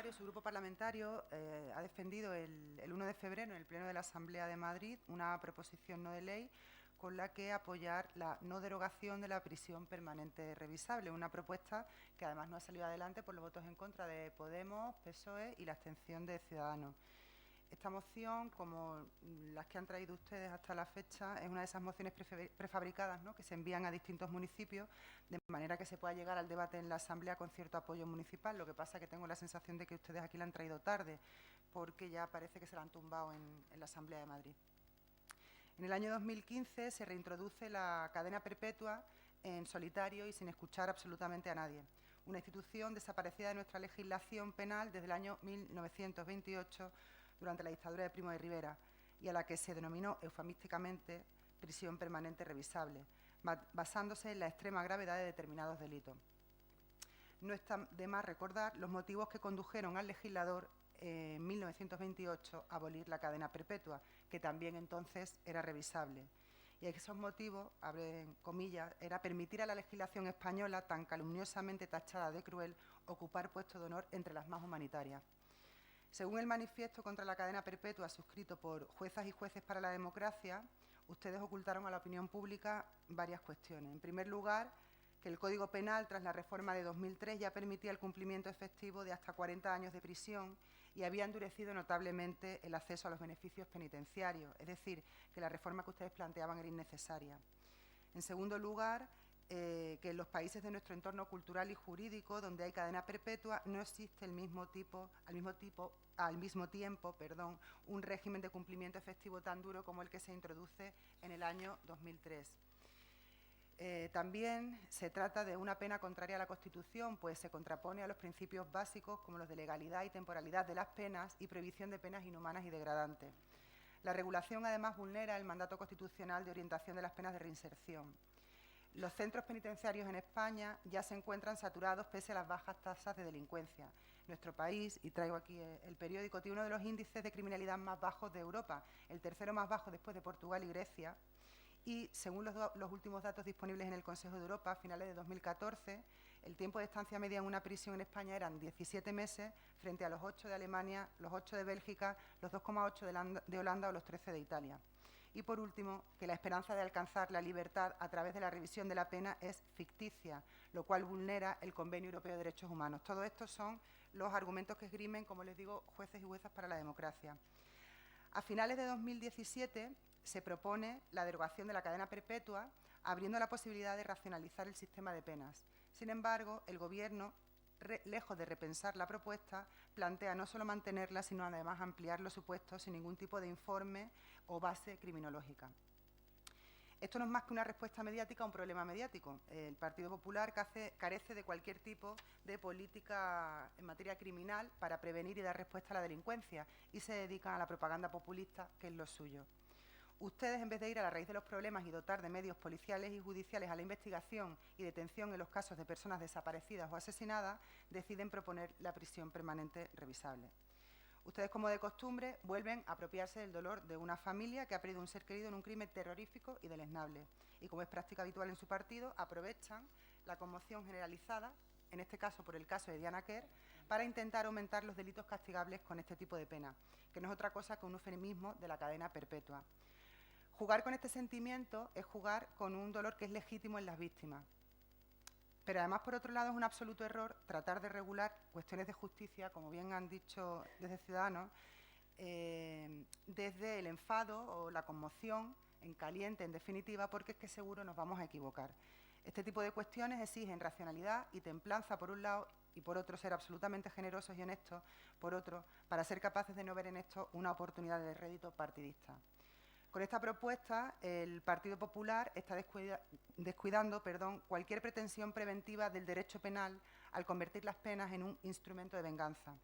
parlamentario, su grupo parlamentario, ha defendido el 1 de febrero en el Pleno de la Asamblea de Madrid una proposición no de ley con la que apoyar la no derogación de la prisión permanente revisable, una propuesta que además no ha salido adelante por los votos en contra de Podemos, PSOE y la abstención de Ciudadanos. Esta moción, como las que han traído ustedes hasta la fecha, es una de esas mociones prefabricadas, ¿no?, que se envían a distintos municipios de manera que se pueda llegar al debate en la Asamblea con cierto apoyo municipal. Lo que pasa es que tengo la sensación de que ustedes aquí la han traído tarde, porque ya parece que se la han tumbado en la Asamblea de Madrid. En el año 2015 se reintroduce la cadena perpetua en solitario y sin escuchar absolutamente a nadie. Una institución desaparecida de nuestra legislación penal desde el año 1928, durante la dictadura de Primo de Rivera, y a la que se denominó eufemísticamente prisión permanente revisable, basándose en la extrema gravedad de determinados delitos. No está de más recordar los motivos que condujeron al legislador en 1928 a abolir la cadena perpetua, que también entonces era revisable. Y esos motivos, abren comillas, era permitir a la legislación española, tan calumniosamente tachada de cruel, ocupar puestos de honor entre las más humanitarias. Según el manifiesto contra la cadena perpetua suscrito por juezas y jueces para la democracia, ustedes ocultaron a la opinión pública varias cuestiones. En primer lugar, que el Código Penal, tras la reforma de 2003, ya permitía el cumplimiento efectivo de hasta 40 años de prisión y había endurecido notablemente el acceso a los beneficios penitenciarios, es decir, que la reforma que ustedes planteaban era innecesaria. En segundo lugar, que en los países de nuestro entorno cultural y jurídico, donde hay cadena perpetua, no existe al mismo tiempo, un régimen de cumplimiento efectivo tan duro como el que se introduce en el año 2003. También se trata de una pena contraria a la Constitución, pues se contrapone a los principios básicos como los de legalidad y temporalidad de las penas y prohibición de penas inhumanas y degradantes. La regulación, además, vulnera el mandato constitucional de orientación de las penas de reinserción. Los centros penitenciarios en España ya se encuentran saturados pese a las bajas tasas de delincuencia. Nuestro país, y traigo aquí el periódico, tiene uno de los índices de criminalidad más bajos de Europa, el tercero más bajo después de Portugal y Grecia. Y, según los últimos datos disponibles en el Consejo de Europa, a finales de 2014, el tiempo de estancia media en una prisión en España eran 17 meses, frente a los 8 de Alemania, los 8 de Bélgica, los 2,8 de Holanda o los 13 de Italia. Y, por último, que la esperanza de alcanzar la libertad a través de la revisión de la pena es ficticia, lo cual vulnera el Convenio Europeo de Derechos Humanos. Todos estos son los argumentos que esgrimen, como les digo, jueces y juezas para la democracia. A finales de 2017 se propone la derogación de la cadena perpetua, abriendo la posibilidad de racionalizar el sistema de penas. Sin embargo, el Gobierno, lejos de repensar la propuesta, plantea no solo mantenerla, sino además ampliar los supuestos sin ningún tipo de informe o base criminológica. Esto no es más que una respuesta mediática a un problema mediático. El Partido Popular carece de cualquier tipo de política en materia criminal para prevenir y dar respuesta a la delincuencia y se dedican a la propaganda populista, que es lo suyo. Ustedes, en vez de ir a la raíz de los problemas y dotar de medios policiales y judiciales a la investigación y detención en los casos de personas desaparecidas o asesinadas, deciden proponer la prisión permanente revisable. Ustedes, como de costumbre, vuelven a apropiarse del dolor de una familia que ha perdido un ser querido en un crimen terrorífico y deleznable. Y, como es práctica habitual en su partido, aprovechan la conmoción generalizada, en este caso por el caso de Diana Quer, para intentar aumentar los delitos castigables con este tipo de pena, que no es otra cosa que un eufemismo de la cadena perpetua. Jugar con este sentimiento es jugar con un dolor que es legítimo en las víctimas. Pero además, por otro lado, es un absoluto error tratar de regular cuestiones de justicia, como bien han dicho desde Ciudadanos, desde el enfado o la conmoción, en caliente, en definitiva, porque es que seguro nos vamos a equivocar. Este tipo de cuestiones exigen racionalidad y templanza, por un lado, y por otro, ser absolutamente generosos y honestos, por otro, para ser capaces de no ver en esto una oportunidad de rédito partidista. Con esta propuesta, el Partido Popular está descuidando cualquier pretensión preventiva del derecho penal al convertir las penas en un instrumento de venganza.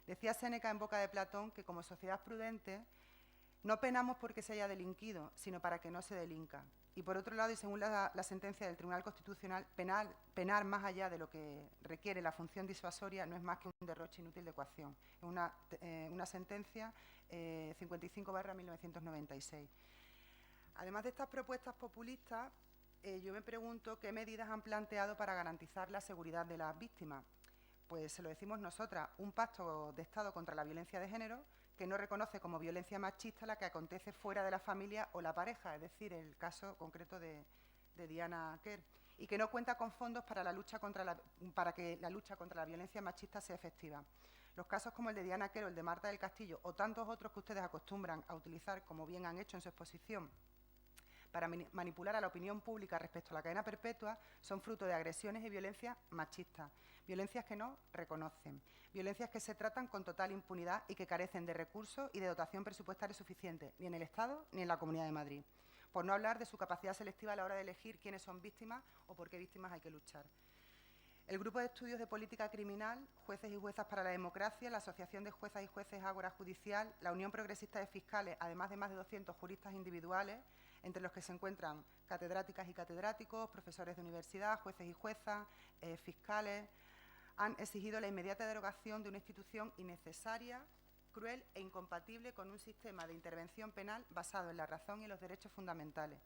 Decía Séneca en boca de Platón que, como sociedad prudente, no penamos porque se haya delinquido, sino para que no se delinca. Y, por otro lado, y según la sentencia del Tribunal Constitucional, penar más allá de lo que requiere la función disuasoria no es más que un derroche inútil de coacción. Es una sentencia 55/1996. Además de estas propuestas populistas, yo me pregunto qué medidas han planteado para garantizar la seguridad de las víctimas. pues se lo decimos nosotras, un pacto de Estado contra la violencia de género que no reconoce como violencia machista la que acontece fuera de la familia o la pareja, es decir, el caso concreto de Diana Quer, y que no cuenta con fondos para que la lucha contra la violencia machista sea efectiva. Los casos como el de Diana Quer o el de Marta del Castillo o tantos otros que ustedes acostumbran a utilizar, como bien han hecho en su exposición, para manipular a la opinión pública respecto a la cadena perpetua, son fruto de agresiones y violencias machistas, violencias que no reconocen, violencias que se tratan con total impunidad y que carecen de recursos y de dotación presupuestaria suficiente, ni en el Estado ni en la Comunidad de Madrid, por no hablar de su capacidad selectiva a la hora de elegir quiénes son víctimas o por qué víctimas hay que luchar. El Grupo de Estudios de Política Criminal, Jueces y Juezas para la Democracia, la Asociación de Juezas y Jueces Ágora Judicial, la Unión Progresista de Fiscales, además de más de 200 juristas individuales, entre los que se encuentran catedráticas y catedráticos, profesores de universidad, jueces y juezas, fiscales, han exigido la inmediata derogación de una institución innecesaria, cruel e incompatible con un sistema de intervención penal basado en la razón y los derechos fundamentales.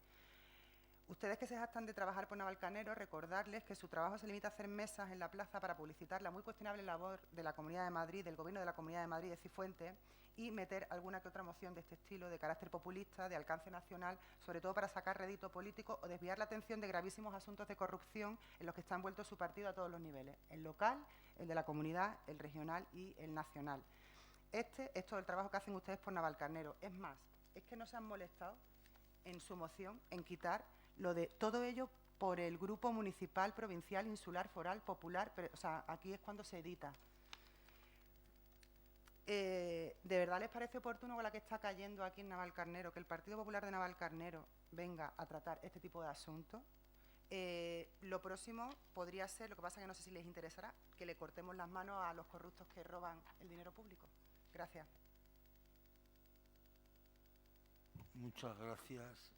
Ustedes que se jactan de trabajar por Navalcarnero, recordarles que su trabajo se limita a hacer mesas en la plaza para publicitar la muy cuestionable labor de la Comunidad de Madrid, del Gobierno de la Comunidad de Madrid de Cifuentes, y meter alguna que otra moción de este estilo, de carácter populista, de alcance nacional, sobre todo para sacar rédito político o desviar la atención de gravísimos asuntos de corrupción en los que está envuelto su partido a todos los niveles, el local, el de la comunidad, el regional y el nacional. Este es todo el trabajo que hacen ustedes por Navalcarnero. Es más, es que no se han molestado en su moción en quitar lo de todo ello por el grupo municipal, provincial, insular, foral, popular, pero, o sea, aquí es cuando se edita. ¿De verdad les parece oportuno con la que está cayendo aquí en Navalcarnero que el Partido Popular de Navalcarnero venga a tratar este tipo de asuntos? Lo próximo podría ser, lo que pasa que no sé si les interesará, que le cortemos las manos a los corruptos que roban el dinero público. Gracias. Muchas gracias.